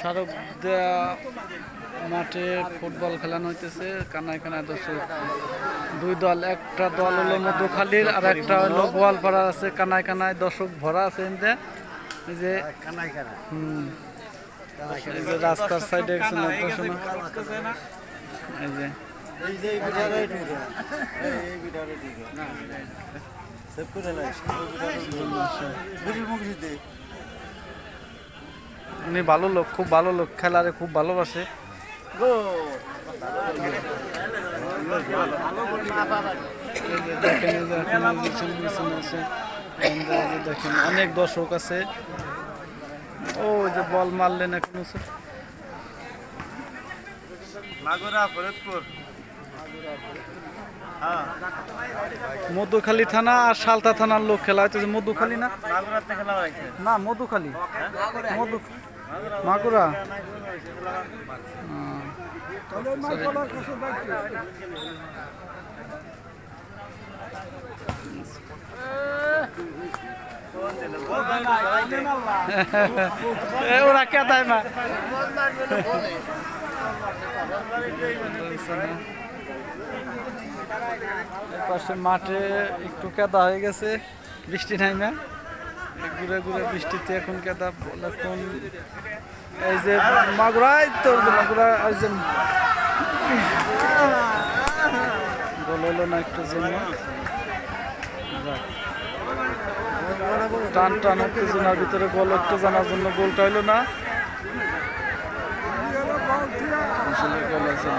স্মারক দেয়া মাঠে ফুটবল খেলানো হইতেছে। কানায় কানায় দর্শক, দুই দল, একটা দল হলো মধুখালীর আর একটা হলো গোয়ালপাড়া আছে। কানায় কানায় দর্শক ভরা আছে। এই যে এই যে রাস্তার সাইডে এই যে উনি ভালো লোক, খুব ভালো লোক, খেলারে খুব ভালোবাসে। দেখেন দেখেন অনেক দর্শক আছে। ও যে বল মারলেন এখন মধুখালী থানা আর সালতা থানার লোক খেলা হইতেছে। মধুখালী না, না মধুখালী, মাগুরা। ওরা কেদায় মা পাশে মাঠে একটু কেদা হয়ে গেছে, বৃষ্টি নাই না, ঘুরে ঘুরে বৃষ্টিতে এখন কেদা। এখন এই যে মাগুরাই তো মাগুরা গোল হলো না একটু জন্য, টান টান উত্তেজনার ভিতরে গোল একটু জানার জন্য গোলটা হইলো না। আসলে গোল আছে।